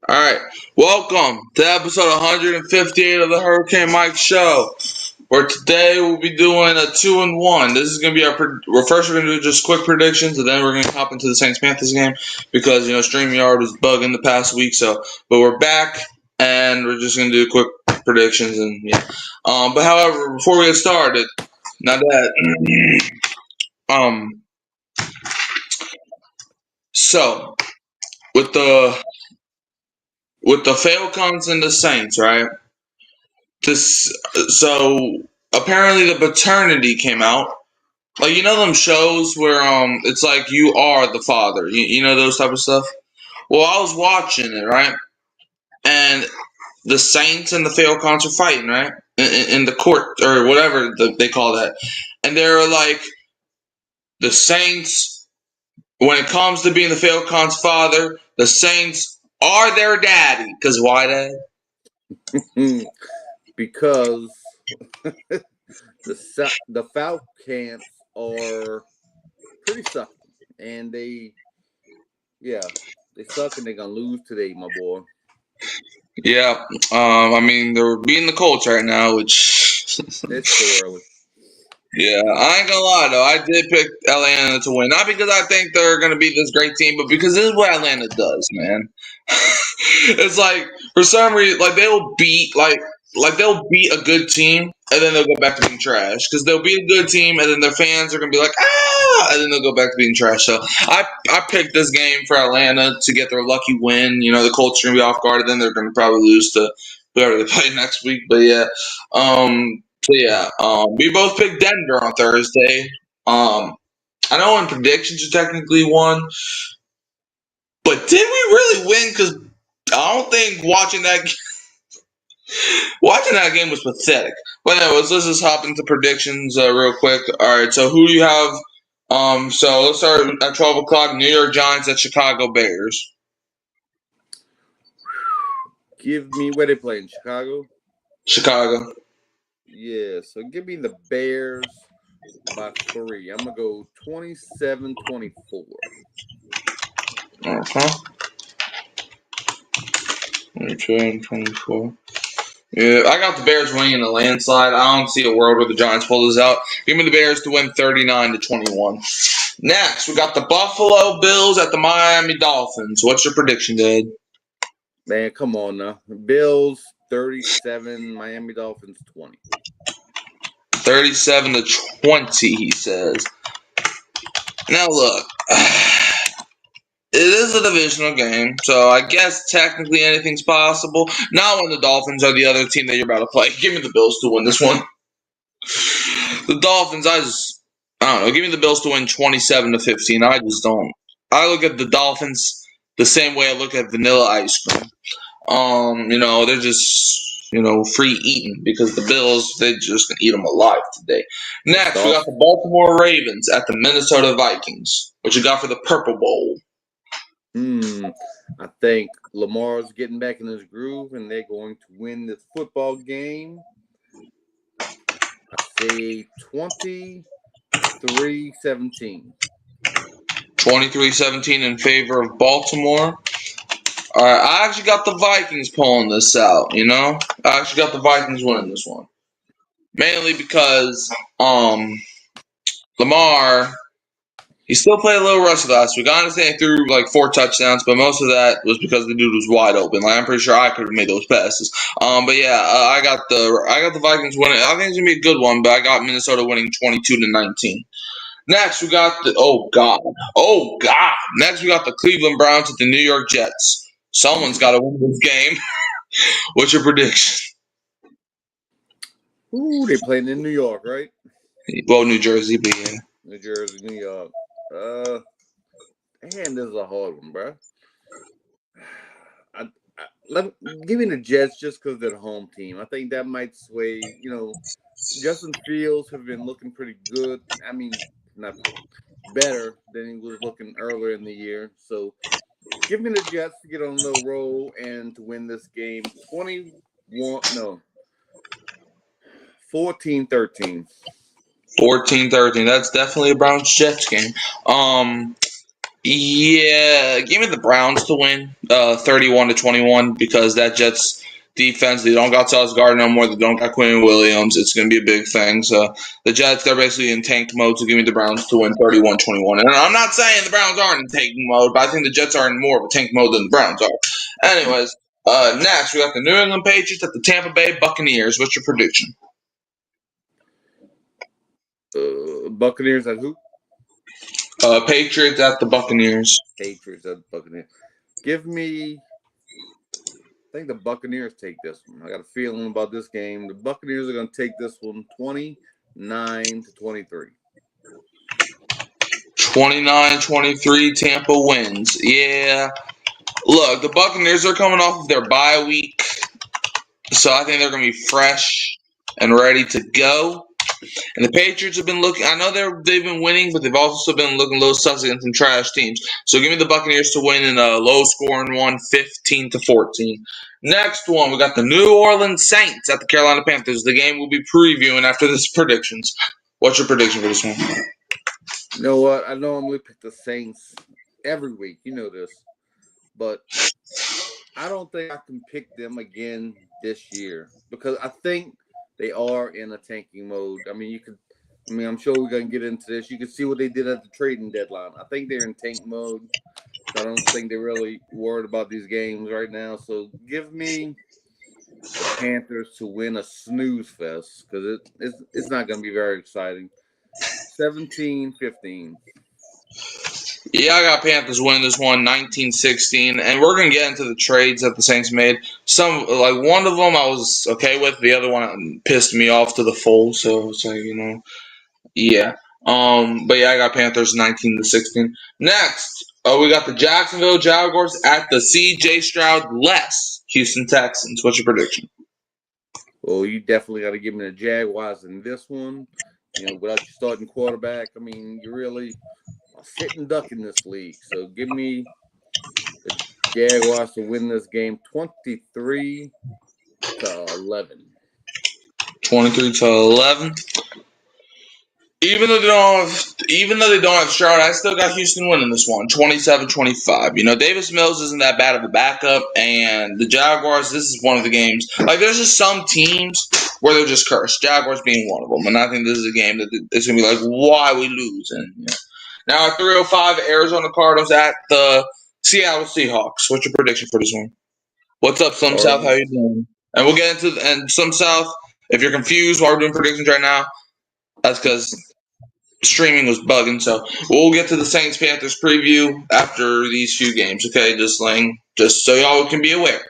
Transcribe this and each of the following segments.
All right, welcome to episode 158 of the Hurricane Mike Show. Where today we'll be doing a 2-1. This is gonna be our first. We're gonna do just quick predictions, and then we're gonna hop into the Saints Panthers game because StreamYard was bugging the past week. But we're back, and we're just gonna do quick predictions and yeah. But however, before we get started, now that so with the Falcons and the Saints, right? This so apparently the paternity came out. Like them shows where it's like you are the father. You know those type of stuff. Well, I was watching it, right, and the Saints and the Falcons are fighting, right, in the court or whatever they call that, and they're like the Saints. When it comes to being the Falcons' father, the Saints are their daddy. Cause why, Dad? Because the Falcons are pretty sucky, and they suck, and they're gonna lose today, my boy. Yeah, I mean they're beating the Colts right now, which it's too early. Yeah, I ain't gonna lie though. I did pick Atlanta to win, not because I think they're gonna be this great team, but because this is what Atlanta does, man. It's like for some reason, like they'll beat they'll beat a good team and then they'll go back to being trash because they'll beat a good team and then their fans are gonna be like and then they'll go back to being trash. So I picked this game for Atlanta to get their lucky win. The Colts are gonna be off guard and then they're gonna probably lose to whoever they play next week. But yeah, we both picked Denver on Thursday. I know in predictions you technically won, but did we really win? Because I don't think watching that game was pathetic. But anyways, let's just hop into predictions real quick. All right, so who do you have? So let's start at 12 o'clock. New York Giants at Chicago Bears. Give me where they play in Chicago. Chicago. Yeah, so give me the Bears by 3. I'm going to go 27-24. Uh-huh. 24. Yeah, I got the Bears winning in a landslide. I don't see a world where the Giants pull this out. Give me the Bears to win 39-21. Next, we got the Buffalo Bills at the Miami Dolphins. What's your prediction, Dad? Man, come on now. Bills 37, Miami Dolphins 20. 37-20, he says. Now look, it is a divisional game, so I guess technically anything's possible. Not when the Dolphins are the other team that you're about to play. Give me the Bills to win this one. The Dolphins, I don't know. Give me the Bills to win 27-15. I just don't. I look at the Dolphins the same way I look at vanilla ice cream. They're just free eating because the Bills, they just gonna eat them alive today. Next, we got the Baltimore Ravens at the Minnesota Vikings. What you got for the Purple Bowl? I think Lamar's getting back in his groove, and they're going to win this football game. I say 23-17. 23-17 in favor of Baltimore. All right, I actually got the Vikings pulling this out, I actually got the Vikings winning this one. Mainly because Lamar, he still played a little rusty last week. I understand he threw like 4 touchdowns, but most of that was because the dude was wide open. Like I'm pretty sure I could have made those passes. But yeah, I got the Vikings winning. I think it's gonna be a good one, but I got Minnesota winning 22-19. Next, we got oh god. Next, we got the Cleveland Browns at the New York Jets. Someone's got to win this game. What's your prediction? Ooh, they playing in New York, right? Well, New Jersey, but yeah. New Jersey, New York. Damn, this is a hard one, bro. Give me the Jets just because they're the home team. I think that might sway. Justin Fields have been looking pretty good. I mean, not better than he was looking earlier in the year. So give me the Jets to get on a little roll and to win this game 21, no, 14-13. 14-13. That's definitely a Browns Jets game. Yeah, give me the Browns to win 31-21 because that Jets defense, they don't got Sauce Gardner no more. They don't got Quinn Williams. It's going to be a big thing. So the Jets, they're basically in tank mode. So give me the Browns to win 31-21. And I'm not saying the Browns aren't in tank mode, but I think the Jets are in more of a tank mode than the Browns are. Anyways, next we got the New England Patriots at the Tampa Bay Buccaneers. What's your prediction? Buccaneers at who? Patriots at the Buccaneers. Patriots at the Buccaneers. Give me. I think the Buccaneers take this one. I got a feeling about this game. The Buccaneers are going to take this one 29-23. 29-23, Tampa wins. Yeah. Look, the Buccaneers are coming off of their bye week, so I think they're going to be fresh and ready to go. And the Patriots have been looking. I know they've been winning, but they've also been looking a little sus against some trash teams. So give me the Buccaneers to win in a low-scoring one, 15-14. Next one, we got the New Orleans Saints at the Carolina Panthers. The game we'll be previewing after this predictions. What's your prediction for this one? You know what? I normally pick the Saints every week. You know this. But I don't think I can pick them again this year because I think they are in a tanking mode. I'm sure we're going to get into this. You can see what they did at the trading deadline. I think they're in tank mode. I don't think they're really worried about these games right now. So give me the Panthers to win a snooze fest because it's not going to be very exciting. 17-15. Yeah, I got Panthers winning this one, 19-16, and we're gonna get into the trades that the Saints made. Some like one of them I was okay with, the other one pissed me off to the full. So it's like yeah. But yeah, I got Panthers 19-16. Next, we got the Jacksonville Jaguars at the C.J. Stroud less Houston Texans. What's your prediction? Well, you definitely got to give me the Jaguars in this one. Without your starting quarterback, you're really a sitting duck in this league. So give me the Jaguars to win this game 23-11. 23-11. Even though they don't have Stroud, I still got Houston winning this one, 27-25. Davis Mills isn't that bad of a backup, and the Jaguars, this is one of the games. Like, there's just some teams where they're just cursed, Jaguars being one of them, and I think this is a game that it's going to be like, why we lose? And now at 3:05, Arizona Cardinals at the Seattle Seahawks. What's your prediction for this one? What's up, Slim South? How Cardinals. you doing? And we'll get into and Slim South. If you're confused while we're doing predictions right now, that's because streaming was bugging. So we'll get to the Saints Panthers preview after these few games. Okay, just so y'all can be aware.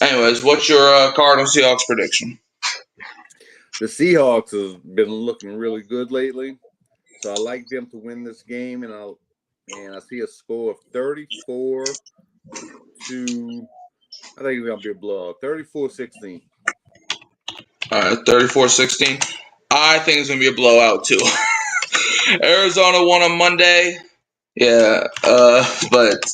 Anyways, what's your Cardinals Seahawks prediction? The Seahawks have been looking really good lately, so I like them to win this game, and I see a score of 34 to. I think it's gonna be a blowout, 34-16. All right, 34-16. I think it's gonna be a blowout too. Arizona won on Monday. Yeah, but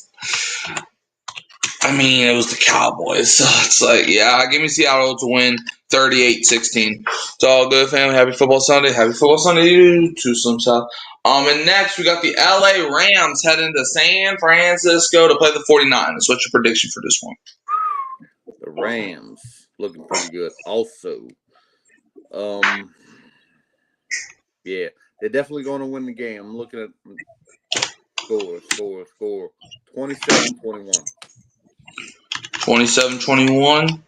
it was the Cowboys, so it's like, yeah, give me Seattle to win 38-16. It's all good, family. Happy Football Sunday. Happy Football Sunday to Slim South. And next, we got the LA Rams heading to San Francisco to play the 49ers. What's your prediction for this one? The Rams looking pretty good. Also, yeah, they're definitely going to win the game. I'm looking at score 27-21. 27-21.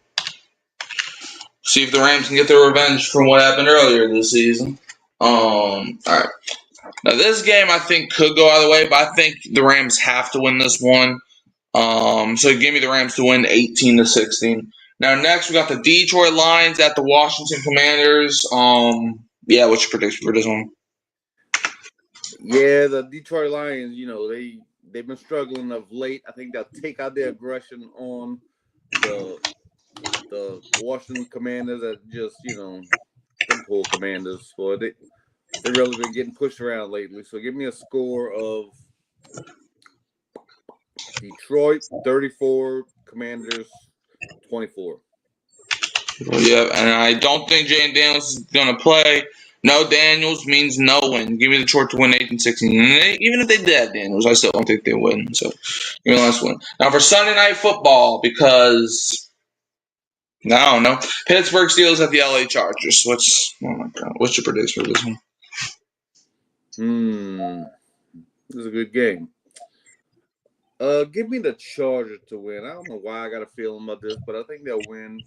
See if the Rams can get their revenge from what happened earlier this season. All right. Now, this game I think could go either way, but I think the Rams have to win this one. So give me the Rams to win 18-16. Now next we got the Detroit Lions at the Washington Commanders. Yeah, what's your prediction for this one? Yeah, the Detroit Lions, they've been struggling of late. I think they'll take out their aggression on the Washington Commanders that just, them poor Commanders. Boy, they really been getting pushed around lately. So give me a score of Detroit 34, Commanders 24. Yeah, and I don't think Jaden Daniels is gonna play. No Daniels means no win. Give me the Detroit to win 8-16. And even if they did have Daniels, I still don't think they win. So give me the last one. Now for Sunday night football, because I don't know. Pittsburgh Steelers at the LA Chargers. Oh my god. What's your prediction for this one? This is a good game. Give me the Chargers to win. I don't know why I got a feeling about this, but I think they'll win.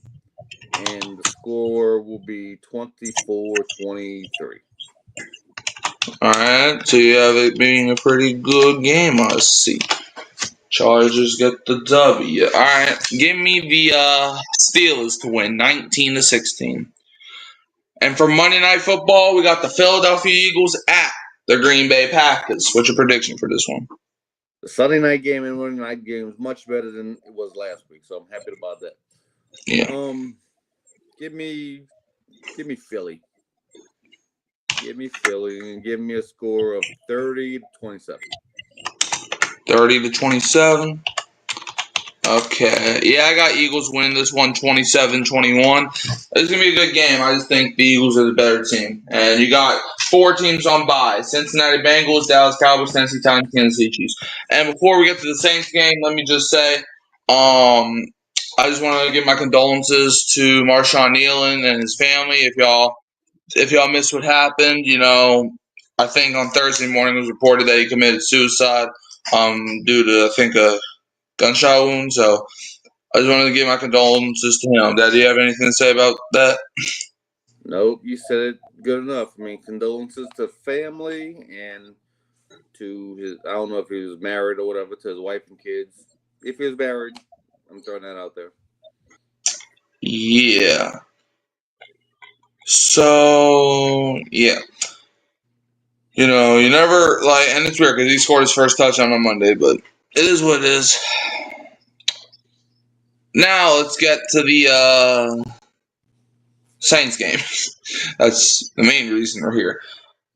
And the score will be 24-23. Alright, so you have it being a pretty good game, I see. Chargers get the W. Alright, give me the Steelers to win 19-16. And for Monday Night Football, we got the Philadelphia Eagles at the Green Bay Packers. What's your prediction for this one? The Sunday night game and Monday night game is much better than it was last week, so I'm happy about that. Yeah. Give me Philly. Give me Philly and give me a score of 30-27. 30-27. Okay. Yeah, I got Eagles winning this one 27-21. It's going to be a good game. I just think the Eagles are the better team. And you got 4 teams on bye. Cincinnati Bengals, Dallas Cowboys, Tennessee Titans, Kansas City Chiefs. And before we get to the Saints game, let me just say, I just want to give my condolences to Marshawn Nealon and his family. If y'all missed what happened, I think on Thursday morning it was reported that he committed suicide due to, I think, a gunshot wound. So I just wanted to give my condolences to him. Dad, do you have anything to say about that? Nope, you said it good enough. I mean, condolences to family and to his, I don't know if he was married or whatever, to his wife and kids. If he was married, I'm throwing that out there. Yeah. So, yeah. You never, and it's weird because he scored his first touchdown on Monday, but it is what it is. Now, let's get to the Saints game. That's the main reason we're here.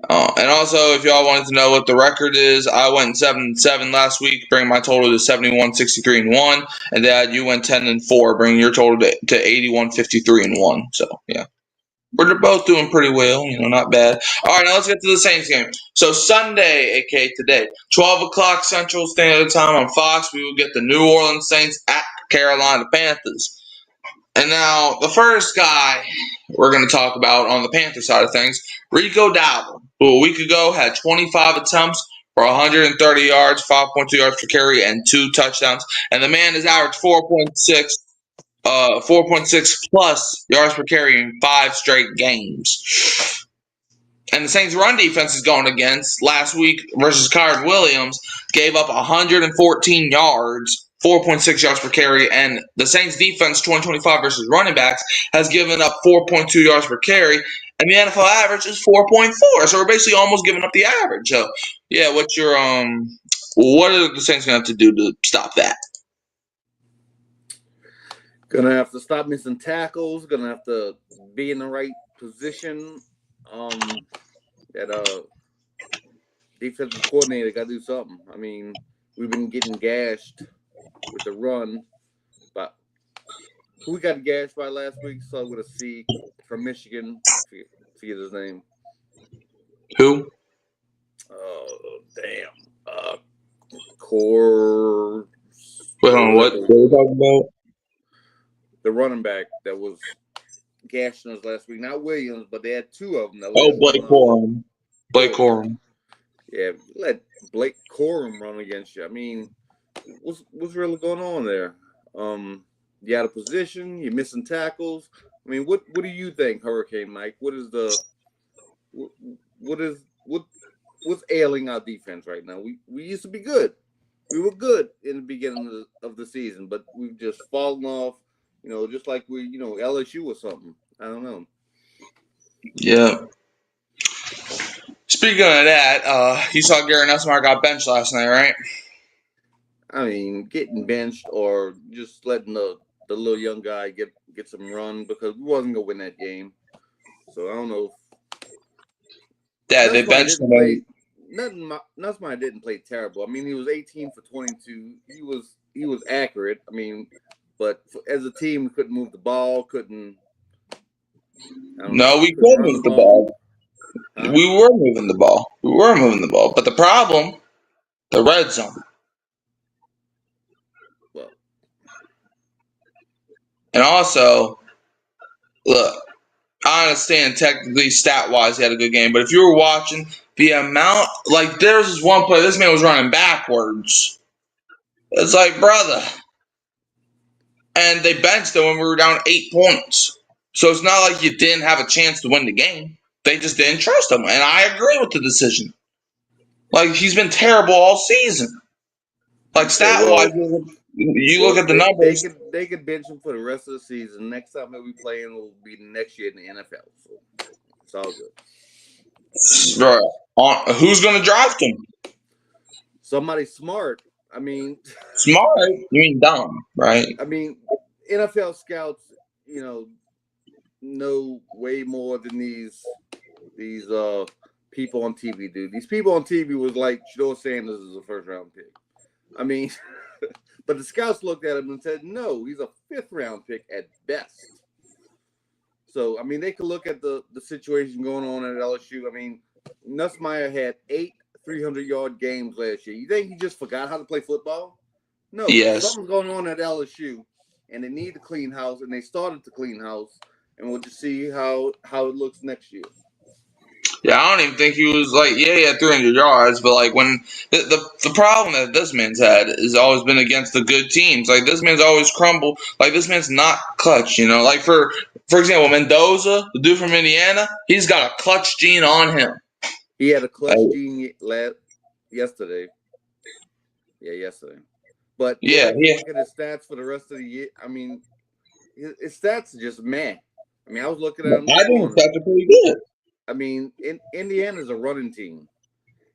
And also, if y'all wanted to know what the record is, I went 7-7 last week, bringing my total to 71-63-1. And Dad, you went 10-4, bringing your total to 81-53-1. So yeah, we're both doing pretty well. Not bad. All right, now let's get to the Saints game. So Sunday, aka today, 12 o'clock Central Standard Time on Fox, we will get the New Orleans Saints at Carolina Panthers. And now, the first guy we're going to talk about on the Panther side of things, Rico Dowdle, who a week ago had 25 attempts for 130 yards, 5.2 yards per carry, and 2 touchdowns. And the man has averaged 4.6 plus yards per carry in 5 straight games. And the Saints' run defense is going against last week versus Kyron Williams, gave up 114 yards, 4.6 yards per carry, and the Saints' defense 2025 versus running backs has given up 4.2 yards per carry, and the NFL average is 4.4. So we're basically almost giving up the average. So yeah, what are the Saints gonna have to do to stop that? Gonna have to stop missing tackles. Gonna have to be in the right position. That defensive coordinator got to do something. I mean, we've been getting gashed with the run, but who we got gashed by last week? So with a C from Michigan. Forget his name. Who? Oh damn. Core. Wait, hold on, what are we talking about? The running back that was gashing us last week. Not Williams, but they had 2 of them. Blake Corum. Blake Corum. Yeah, let Blake Corum run against you. I mean, what's really going on there? You out of position. You're missing tackles. I mean, what do you think, Hurricane Mike? What's ailing our defense right now? We used to be good. We were good in the beginning of the season, but we've just fallen off. Just like LSU or something. I don't know. Yeah. Speaking of that, you saw Gary Nussmeyer got benched last night, right? I mean, getting benched or just letting the little young guy get some run because we wasn't gonna win that game. So I don't know. Yeah, they Nussmeyer benched didn't him. play. Nussmeyer didn't play terrible. I mean, he was 18 for 22. He was accurate. I mean, but as a team, we couldn't move the ball. Couldn't. I don't No, know. we Couldn't could run the move the ball. ball. Huh? We were moving the ball. We were moving the ball. But the problem, the red zone. Well, And also, look, I understand technically, stat wise, he had a good game. But if you were watching the amount, like, there's this one play, this man was running backwards. It's like, brother. And they benched him when we were down 8 points. So it's not like you didn't have a chance to win the game. They just didn't trust him. And I agree with the decision. Like, he's been terrible all season. Like, okay. stat wise, you look Well, at the they numbers. could bench him for the rest of the season. Next time that we play him will be next year in the NFL. So it's all good. Right. Who's going to draft him? Somebody smart. I mean, Smart. You mean dumb, right? I mean, NFL scouts, know way more than these people on TV do. These people on TV was like Shador Sanders is a first round pick. I mean, but the scouts looked at him and said, no, he's a fifth round pick at best. So I mean, they could look at the situation going on at LSU. I mean, Nussmeier had 8 300-yard games last year. You think he just forgot how to play football? No, Yes. something's going on at LSU, and they need to clean house, and they started to clean house, and we'll just see how it looks next year. Yeah, I don't even think he was like, yeah, he had 300 yards, but like when the problem that this man's had has always been against the good teams. Like this man's always crumbled. Like this man's not clutch, you know. Like for example, Mendoza, the dude from Indiana, he's got a clutch gene on him. He had a clutch Like, gene yesterday. Yeah, yesterday. But then yeah, if you look at his stats for the rest of the year, I mean, his stats are just man. I mean, I was looking at him I this think his morning. stats are pretty good. I mean, Indiana's a running team,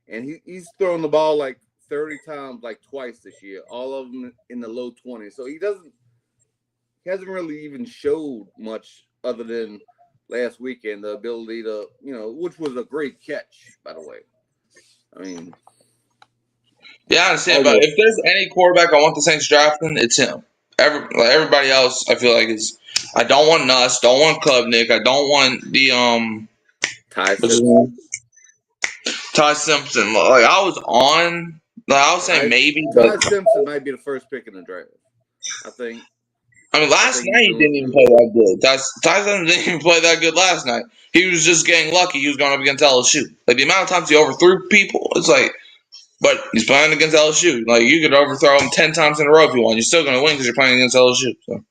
and he's thrown the ball like 30 times, like twice this year. All of them in the low 20s. So he hasn't really even showed much other than last weekend the ability to, which was a great catch, by the way. I mean, Yeah, I understand, but almost if there's any quarterback I want the Saints drafting, it's him. Everybody else, I feel like is. I don't want Nuss, don't want Klubnik, I don't want the Ty what's his Simpson. name? Ty Simpson. Like I was on, like, I was saying Ty, maybe, but Ty Simpson might be the first pick in the draft. I think. I mean, I last think night he's he doing didn't even good. play that good. Ty Simpson didn't even play that good last night. He was just getting lucky. He was going up against LSU. Like the amount of times he overthrew people, it's like, but he's playing against LSU. Like you could overthrow him 10 times in a row if you want. You're still going to win because you're playing against LSU. So,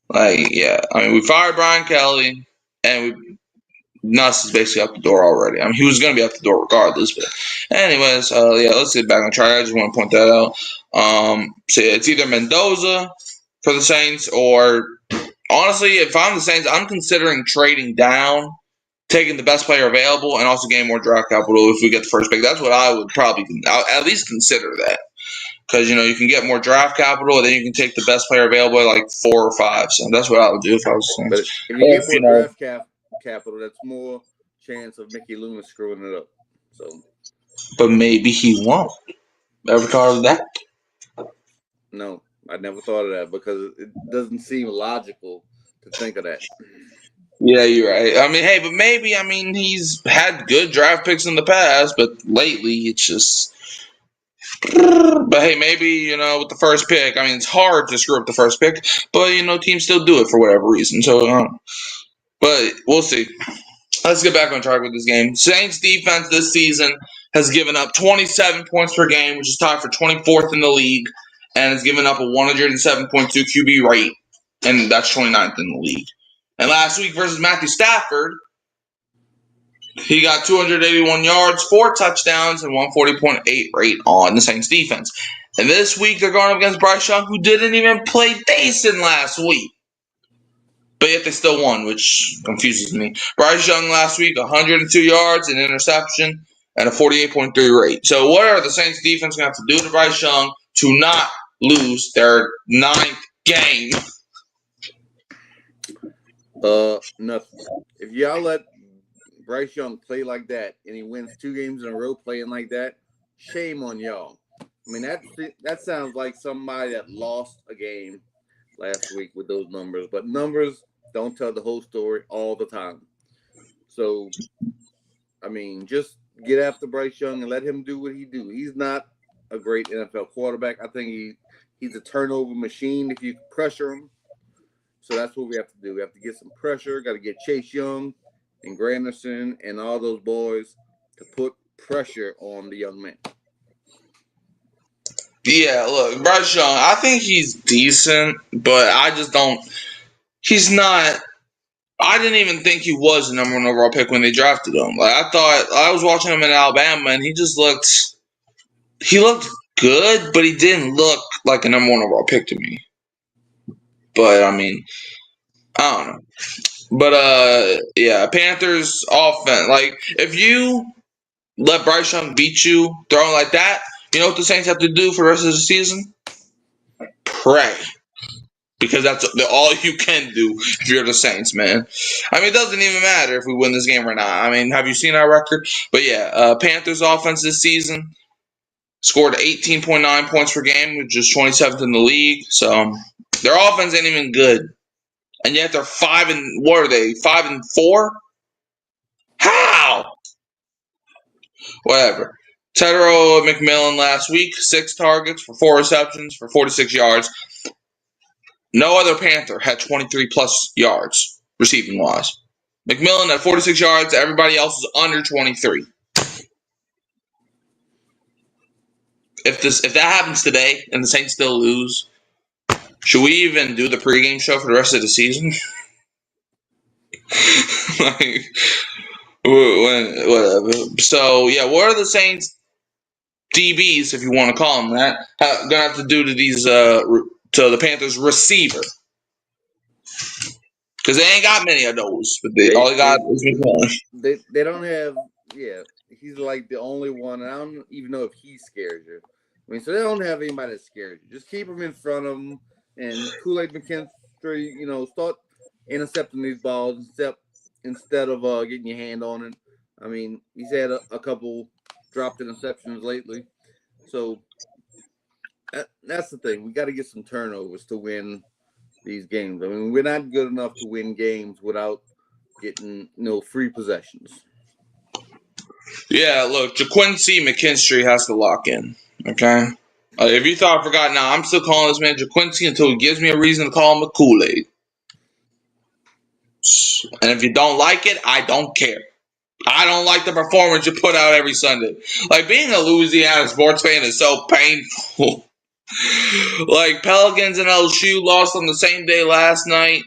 like, yeah, I mean, we fired Brian Kelly, and Nuss is basically out the door already. I mean, he was going to be out the door regardless. But, anyways, yeah, let's get back on track. I just want to point that out. So yeah, it's either Mendoza for the Saints, or honestly, if I'm the Saints, I'm considering trading down, taking the best player available, and also getting more draft capital if we get the first pick. That's what I would probably I'll at least consider that. Because you can get more draft capital, and then you can take the best player available at like 4 or 5. So that's what I would do if I was the But Saints. if you If get more draft capital, that's more chance of Mickey Loomis screwing it up. So but maybe he won't. Ever thought of that? no, I never thought of that because it doesn't seem logical to think of that. Yeah, you're right. I mean, hey, but maybe, I mean, he's had good draft picks in the past, but lately it's just. But hey, maybe, with the first pick, I mean, it's hard to screw up the first pick, but, teams still do it for whatever reason. So, but we'll see. Let's get back on track with this game. Saints defense this season has given up 27 points per game, which is tied for 24th in the league, and has given up a 107.2 QB rate, and that's 29th in the league. And last week versus Matthew Stafford, he got 281 yards, 4 touchdowns, and 140.8 rate on the Saints defense. And this week they're going up against Bryce Young, who didn't even play decent last week. But yet they still won, which confuses me. Bryce Young last week, 102 yards, an interception, and a 48.3 rate. So what are the Saints defense going to have to do to Bryce Young to not lose their 9th game? Nothing. If y'all let Bryce Young play like that and he wins 2 games in a row playing like that, shame on y'all. I mean, that sounds like somebody that lost a game last week with those numbers. But numbers don't tell the whole story all the time. So, I mean, just get after Bryce Young and let him do what he do. He's not a great NFL quarterback. I think he's a turnover machine if you pressure him. So that's what we have to do. We have to get some pressure. Got to get Chase Young and Granderson and all those boys to put pressure on the young man. Yeah, look, Bryce Young, I think he's decent, but I just don't. He's not. I didn't even think he was the number 1 overall pick when they drafted him. Like I thought, I was watching him in Alabama, and he just looked. He looked good, but he didn't look like a number 1 overall pick to me. But I mean, I don't know. But yeah, Panthers offense. Like if you let Bryce Young beat you throwing like that, you know what the Saints have to do for the rest of the season? Pray. Because that's all you can do if you're the Saints, man. I mean, it doesn't even matter if we win this game or not. I mean, have you seen our record? But yeah, Panthers offense this season scored 18.9 points per game, which is 27th in the league. So their offense ain't even good, and yet they're 5-4. How? Whatever. Tedero McMillan last week, 6 targets for 4 receptions for 46 yards. No other Panther had 23 plus yards receiving wise. McMillan had 46 yards. Everybody else was under 23. If that happens today and the Saints still lose, should we even do the pregame show for the rest of the season? Like, whatever. So yeah, what are the Saints DBs, if you want to call them that, gonna have to do to these to the Panthers receiver? Because they ain't got many of those, but all they got is McMillan. They don't have. Yeah, he's like the only one. And I don't even know if he scares you. I mean, so they don't have anybody that scares you. Just keep him in front of them, and Kool-Aid McKinstry, start intercepting these balls instead of getting your hand on it. I mean, he's had a couple dropped interceptions lately, so that's the thing. We got to get some turnovers to win these games. I mean, we're not good enough to win games without getting free possessions. Yeah, look, JaQuincy McKinstry has to lock in. Okay, if you thought I forgot, now I'm still calling this man JaQuincy until he gives me a reason to call him a Kool-Aid. And if you don't like it, I don't care. I don't like the performance you put out every Sunday. Like, being a Louisiana sports fan is so painful. Like, Pelicans and LSU lost on the same day last night.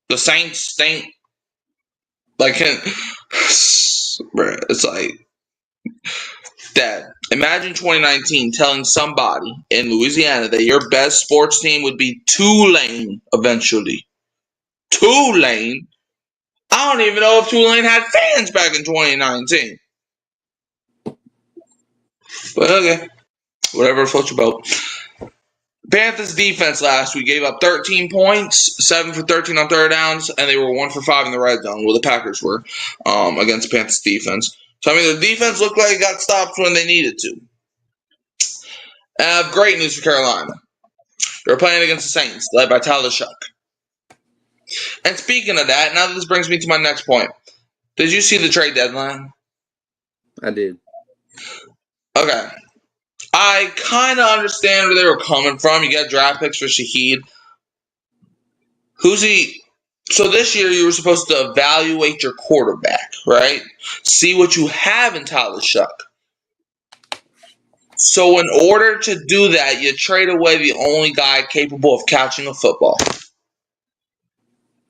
The Saints stink. Like, it's like, Dad, imagine 2019 telling somebody in Louisiana that your best sports team would be Tulane eventually. Tulane? I don't even know if Tulane had fans back in 2019. But okay, whatever floats your boat. Panthers defense last week gave up 13 points, 7 for 13 on third downs, and they were 1 for 5 in the red zone. Well, the Packers were against the Panthers defense. So I mean, the defense looked like it got stopped when they needed to. I have great news for Carolina. They're playing against the Saints, led by Tyler Shuck. And speaking of that, now this brings me to my next point. Did you see the trade deadline? I did. Okay. I kind of understand where they were coming from. You got draft picks for Shaheed. Who's he? So this year you were supposed to evaluate your quarterback, right? See what you have in Tyler Shuck. So in order to do that, you trade away the only guy capable of catching a football.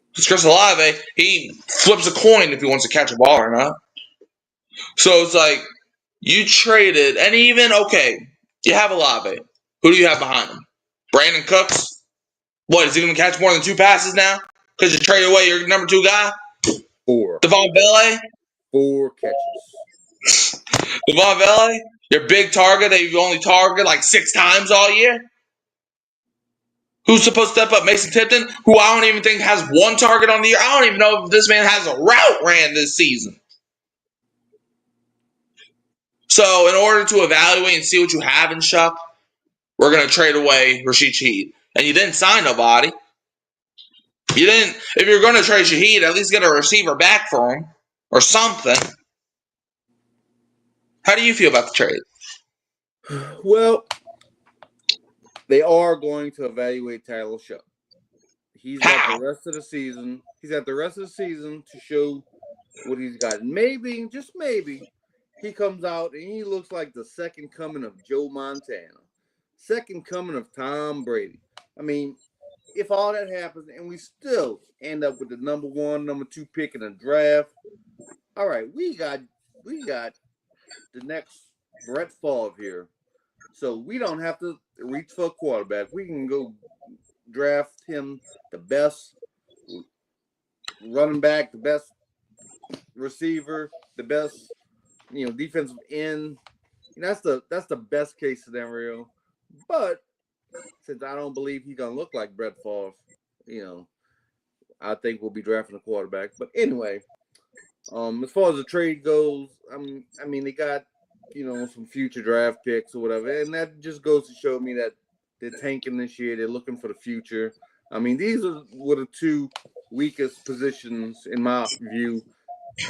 Because Chris Olave, he flips a coin if he wants to catch a ball or not. So it's like, you traded, and even, okay, you have Olave. Who do you have behind him? Brandon Cooks? What, is he going to catch more than 2 passes now? Because you traded away your number 2 guy? 4. Devon Bele? 4 catches. Devon Bele? Your big target that you only targeted like 6 times all year? Who's supposed to step up? Mason Tipton, who I don't even think has 1 target on the year. I don't even know if this man has a route ran this season. So in order to evaluate and see what you have in Shuck, we're going to trade away Rashid Shaheed. And you didn't sign nobody. You didn't. If you're going to trade Shaheed, at least get a receiver back for him or something. How do you feel about the trade? Well, they are going to evaluate Tyler Shuck. He's got the rest of the season. He's got the rest of the season to show what he's got. Maybe, just maybe, he comes out and he looks like the second coming of Joe Montana, second coming of Tom Brady. I mean, if all that happens and we still end up with the number 1, number 2 pick in the draft, all right, we got the next Brett Favre here. So we don't have to reach for a quarterback. We can go draft him the best running back, the best receiver, the best, defensive end. That's the best case scenario. But since I don't believe he's gonna look like Brett Favre, I think we'll be drafting a quarterback. But anyway, as far as the trade goes, I mean they got some future draft picks or whatever, and that just goes to show me that they're tanking this year. They're looking for the future. I mean, these were the 2 weakest positions in my view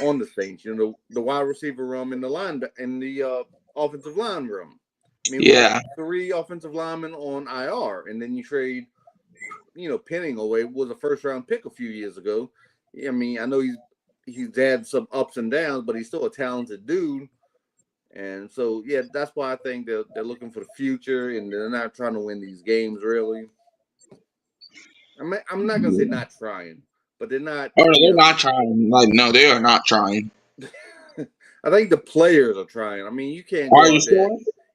on the Saints. The wide receiver room and the offensive line room. I mean, we got 3 offensive linemen on IR, and then you trade, Penning away, was a first-round pick a few years ago. I mean, I know he's had some ups and downs, but he's still a talented dude. And so, yeah, that's why I think they're looking for the future, and they're not trying to win these games, really. I'm not going to say not trying, but they're not. Oh, no, they're not trying. Like, no, they are not trying. I think the players are trying. I mean, you can't go out there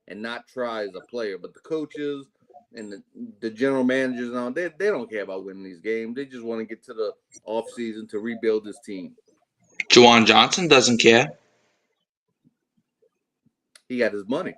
and not try as a player, but the coaches and the general managers and all, they don't care about winning these games. They just want to get to the offseason to rebuild this team. Juwan Johnson doesn't care. He got his money.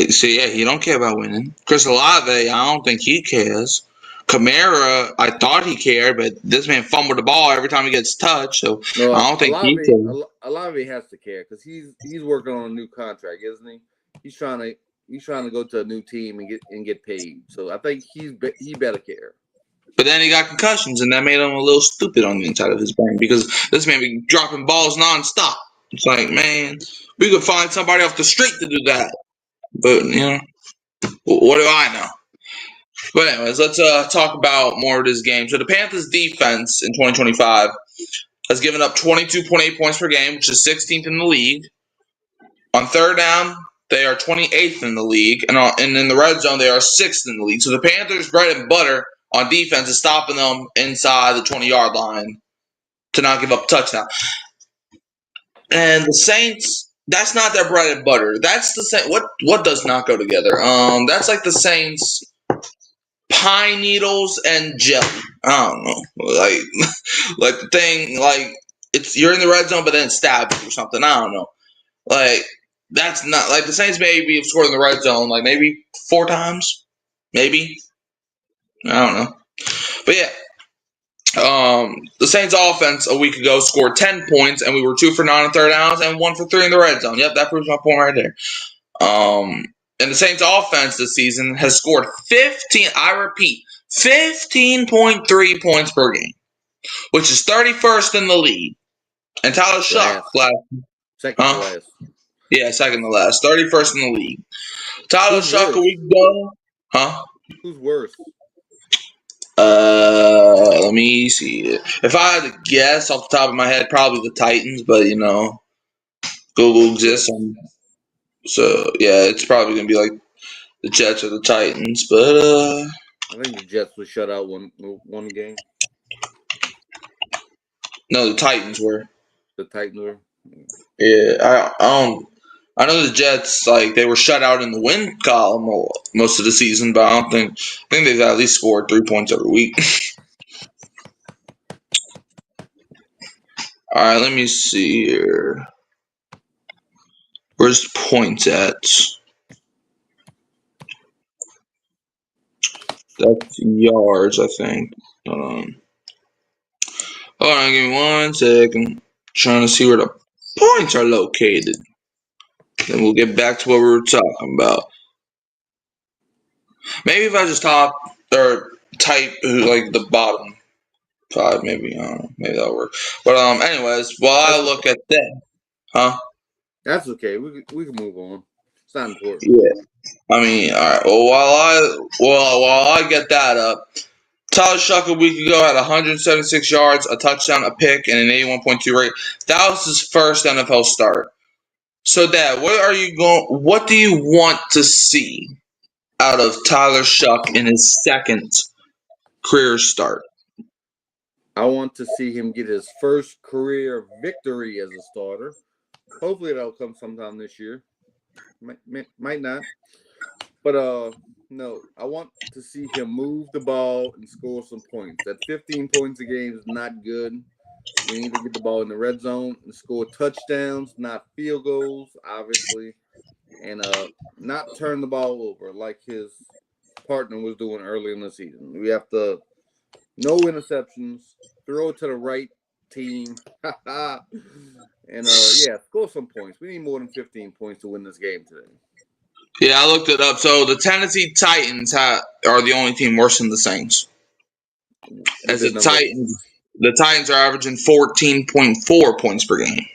So, yeah, he don't care about winning. Chris Olave, I don't think he cares. Kamara, I thought he cared, but this man fumbled the ball every time he gets touched, so no, I don't think he cares. Olave has to care because he's working on a new contract, isn't he? He's trying to go to a new team and get paid. So I think he better care. But then he got concussions, and that made him a little stupid on the inside of his brain because this man be dropping balls nonstop. It's like, man, we could find somebody off the street to do that. But, what do I know? But anyways, let's talk about more of this game. So the Panthers defense in 2025 has given up 22.8 points per game, which is 16th in the league. On third down, they are 28th in the league, and in the red zone, they are 6th in the league. So the Panthers' bread and butter on defense is stopping them inside the 20-yard line to not give up a touchdown. And the Saints, that's not their bread and butter. That's the same. What does not go together? That's like the Saints pine needles and jelly. I don't know, like the thing, like you're in the red zone, but then it stabs you or something. I don't know. Like that's not like the Saints maybe have scored in the red zone like maybe 4 times, maybe. I don't know, but yeah. The Saints offense a week ago scored 10 points, and we were 2 for 9 on third downs and 1 for 3 in the red zone. Yep, that proves my point right there. And the Saints offense this season has scored 15, I repeat, 15.3 points per game, which is 31st in the league. And Tyler Shuck, second to last. Yeah, second to last. 31st in the league. Tyler Shuck a week ago. Huh? Who's worse? Let me see. If I had to guess off the top of my head, probably the Titans, but Google exists. So yeah, it's probably gonna be like the Jets or the Titans, but I think the Jets were shut out one game. No, the Titans were. The Titans were. Yeah, I don't. I know the Jets, like, they were shut out in the win column most of the season, but I think they've at least scored 3 points every week. All right, let me see here. Where's the points at? That's yards, I think. Hold on, give me 1 second. Trying to see where the points are located. Then we'll get back to what we were talking about. Maybe if I just type like the bottom 5, maybe I don't know, maybe that'll work. But anyways, while I look at that, huh? That's okay. We can move on. It's not important. Yeah. I mean, all right. Well, while I get that up, Tyler Shuck a week ago had 176 yards, a touchdown, a pick, and an 81.2 rate. That was his first NFL start. So, Dad, what do you want to see out of Tyler Shuck in his second career start? I want to see him get his first career victory as a starter. Hopefully that'll come sometime this year. Might not. But no, I want to see him move the ball and score some points. That 15 points a game is not good. We need to get the ball in the red zone and score touchdowns, not field goals, obviously, and not turn the ball over like his partner was doing early in the season. We have to no interceptions, throw it to the right team, and score some points. We need more than 15 points to win this game today. Yeah, I looked it up. So the Tennessee Titans are the only team worse than the Saints. As the Titans are averaging 14.4 points per game.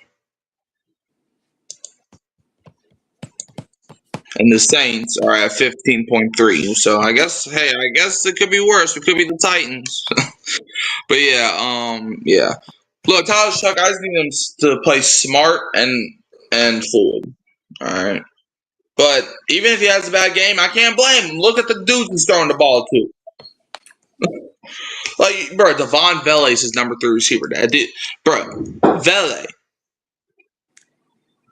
And the Saints are at 15.3. So I guess it could be worse. It could be the Titans. But yeah. Look, Tyler Shuck, I just need him to play smart and forward. All right. But even if he has a bad game, I can't blame him. Look at the dudes he's throwing the ball to. Like, bro, Devon Vele is his number 3 receiver. Vele.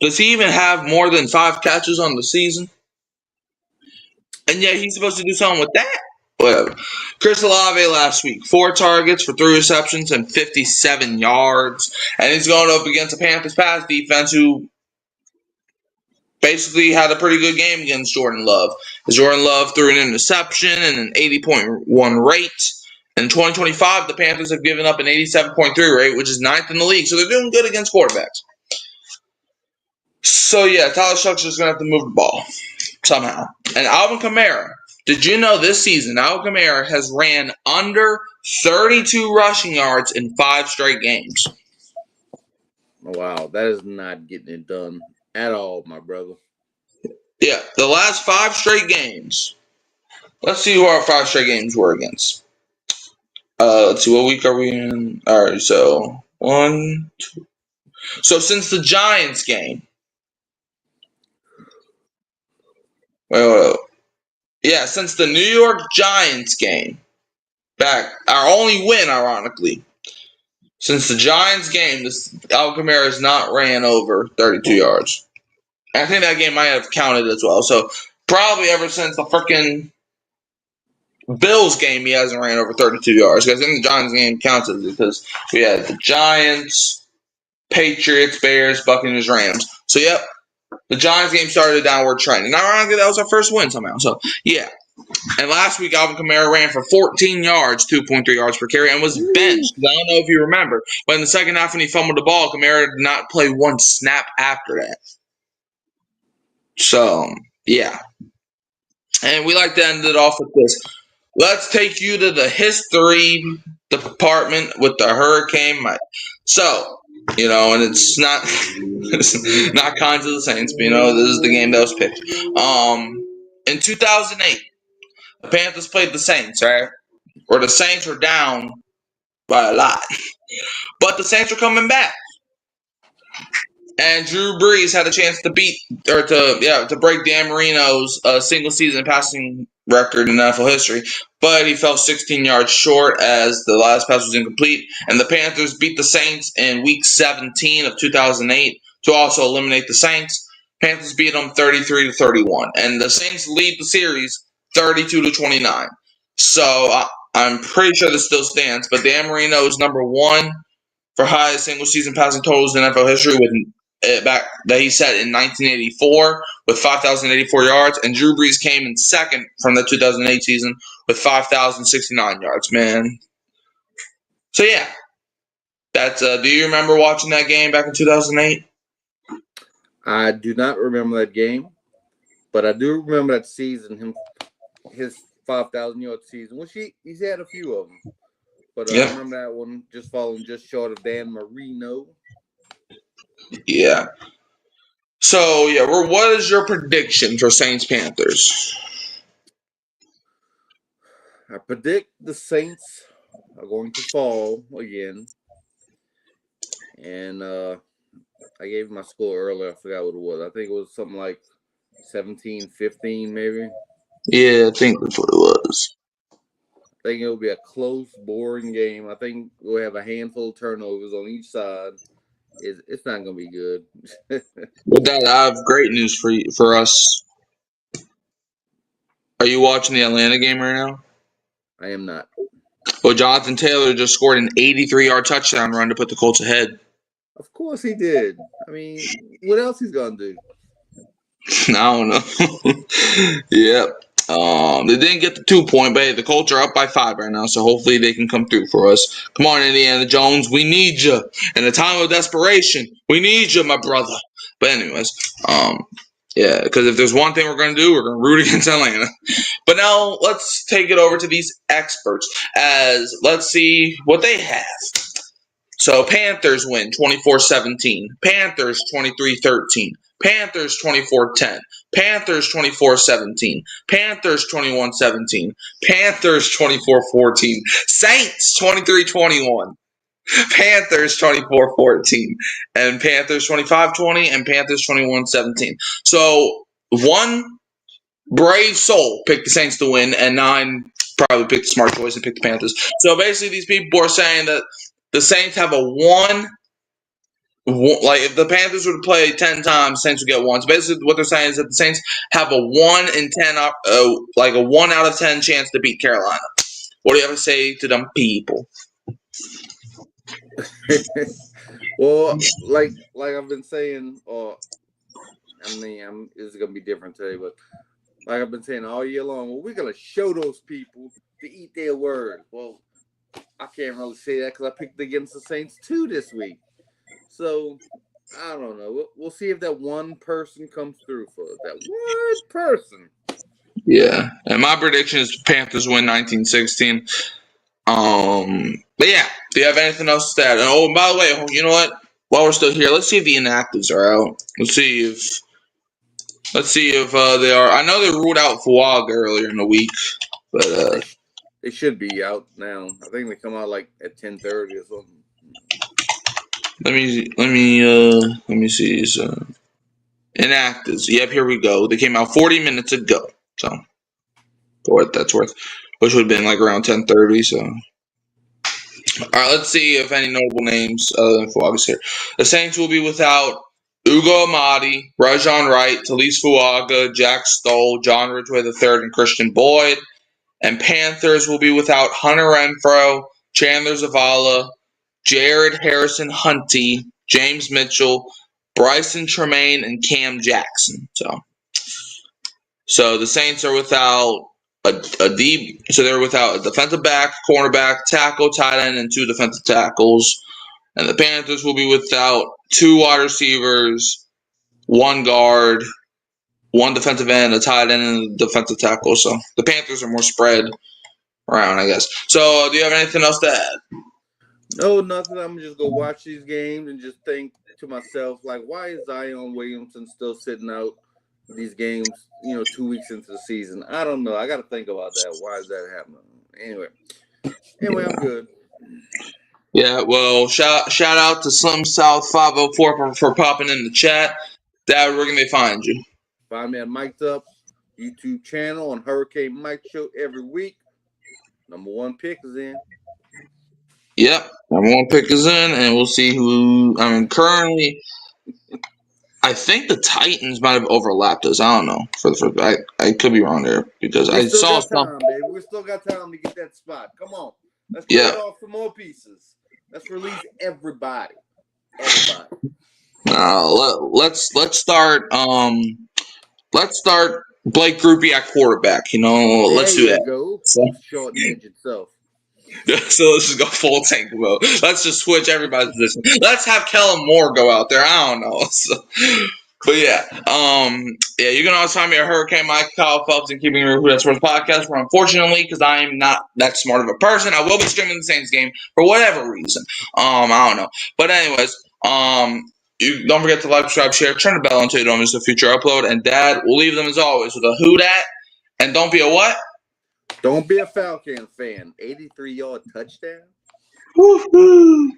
Does he even have more than 5 catches on the season? And yeah, he's supposed to do something with that. Whatever. Chris Olave last week, 4 targets for 3 receptions and 57 yards. And he's going up against a Panthers pass defense who basically had a pretty good game against Jordan Love. Jordan Love threw an interception and an 80.1 rate. In 2025, the Panthers have given up an 87.3 rate, which is 9th in the league. So they're doing good against quarterbacks. So yeah, Tyler Shuck's just going to have to move the ball somehow. And Alvin Kamara. Did you know this season, Alvin Kamara has ran under 32 rushing yards in 5 straight games? Wow, that is not getting it done at all, my brother. Yeah, the last 5 straight games. Let's see who our 5 straight games were against. Let's see, what week are we in? All right, so 1, 2. So since the Giants game. Wait. Yeah, since the New York Giants game. Back, our only win, ironically. Since the Giants game, Alvin Kamara has not ran over 32 yards. I think that game might have counted as well. So probably ever since the freaking Bills game, he hasn't ran over 32 yards. Because in the Giants game counted because we had the Giants, Patriots, Bears, Buccaneers, Rams. So yep, the Giants game started a downward trend. And ironically, that was our first win somehow. So yeah. And last week, Alvin Kamara ran for 14 yards, 2.3 yards per carry, and was benched. I don't know if you remember. But in the second half, when he fumbled the ball, Kamara did not play 1 snap after that. So, yeah. And we like to end it off with this. Let's take you to the history department with the Hurricane Mike. So, and it's not Cons of the Saints, but this is the game that was picked. In 2008, the Panthers played the Saints, right? Or the Saints were down by a lot. But the Saints were coming back. And Drew Brees had a chance to break Dan Marino's single season passing record in NFL history, but he fell 16 yards short as the last pass was incomplete. And the Panthers beat the Saints in Week 17 of 2008 to also eliminate the Saints. Panthers beat them 33-31, and the Saints lead the series 32-29. So I'm pretty sure this still stands. But Dan Marino is number one for highest single season passing totals in NFL history with back that he set in 1984 with 5,084 yards, and Drew Brees came in second from the 2008 season with 5,069 yards. Man, so yeah, that's. Do you remember watching that game back in 2008? I do not remember that game, but I do remember that season, his 5,000-yard season, which he's had a few of them. But I remember that one just falling just short of Dan Marino. Yeah. So yeah, what is your prediction for Saints Panthers? I predict the Saints are going to fall again. And I gave my score earlier. I forgot what it was. I think it was something like 17-15 maybe. Yeah, I think that's what it was. I think it'll be a close, boring game. I think we'll have a handful of turnovers on each side. It's not going to be good. With that, I have great news for us. Are you watching the Atlanta game right now? I am not. Well, Jonathan Taylor just scored an 83-yard touchdown run to put the Colts ahead. Of course he did. I mean, what else he's going to do? I don't know. Yep. They didn't get the 2-point, but hey, the Colts are up by 5 right now, so hopefully they can come through for us. Come on, Indiana Jones, we need you. In a time of desperation, we need you, my brother. But anyways, yeah, because if there's one thing we're going to do, we're going to root against Atlanta. But now let's take it over to these experts as let's see what they have. So Panthers win 24-17. Panthers 23-13. Panthers 24-10. Panthers 24-17. Panthers 21-17. Panthers 24-14. Saints 23-21. Panthers 24-14. And Panthers 25-20 and Panthers 21-17. So one brave soul picked the Saints to win, and 9 probably picked the smart choice and picked the Panthers. So basically, these people are saying that the Saints have a like if the Panthers were to play 10 times, Saints would get one. So basically, what they're saying is that the Saints have a 1 in 10, like a 1 out of 10 chance to beat Carolina. What do you have to say to them people? Well, like I've been saying, or I mean, it's gonna be different today, but like I've been saying all year long, well, we're gonna show those people to eat their word. Well, I can't really say that because I picked against the Saints too this week. So I don't know. We'll see if that one person comes through for us. That one person. Yeah, and my prediction is Panthers win 19-16. But yeah, do you have anything else to add? Oh, and by the way, you know what? While we're still here, let's see if the inactives are out. Let's see if they are. I know they ruled out Fuaga earlier in the week, but they should be out now. I think they come out like at 10:30 or something. let me see. So, inactives. Yep, here we go. They came out 40 minutes ago. So, for what that's worth, which would have been like around 10:30. So. All right, let's see if any notable names other than Fuaga's here. The Saints will be without Ugo Amadi, Rajon Wright, Talise Fuaga, Jack Stoll, John Ridgway III, and Christian Boyd. And Panthers will be without Hunter Renfrow, Chandler Zavala, Jared Harrison Hunty, James Mitchell, Bryson Tremaine, and Cam Jackson. So the Saints are without a deep, so they're without a defensive back, cornerback, tackle, tight end, and 2 defensive tackles. And the Panthers will be without 2 wide receivers, 1 guard, 1 defensive end, a tight end, and a defensive tackle. So the Panthers are more spread around, I guess. So do you have anything else to add? No, nothing. I'm just gonna watch these games and just think to myself, like, why is Zion Williamson still sitting out these games? 2 weeks into the season. I don't know. I got to think about that. Why is that happening? Anyway, I'm good. Yeah, well, shout out to Slim South 504 for popping in the chat. Dad, where can they find you? Find me at Mic'd Up YouTube channel on Hurricane Mike Show every week. Number 1 pick is in. Yep, number 1 pick is in, and we'll see who. I mean, currently, I think the Titans might have overlapped us. I don't know. I could be wrong there because We I still saw got some. time, baby. We still got time to get that spot. Come on. Let's Yeah. trade off for more pieces. Let's release everybody. Everybody. Let's start. Let's start Blake Groupie at quarterback. There Let's do you that. go. So, Short and edge itself. so let's just go full tank mode. Let's just switch everybody's position. Let's have Kellen Moore go out there. I don't know. But yeah, you can always find me at Hurricane Mike, Kyle Phelps, and Keeping Real Who That Sports Podcast. Where unfortunately, because I am not that smart of a person, I will be streaming the Saints game for whatever reason. I don't know. But anyways, you don't forget to like, subscribe, share, turn the bell on so you don't miss a future upload. And Dad, we'll leave them as always with a who dat, and don't be a what? Don't be a Falcon fan. 83-yard touchdown. Woo-hoo.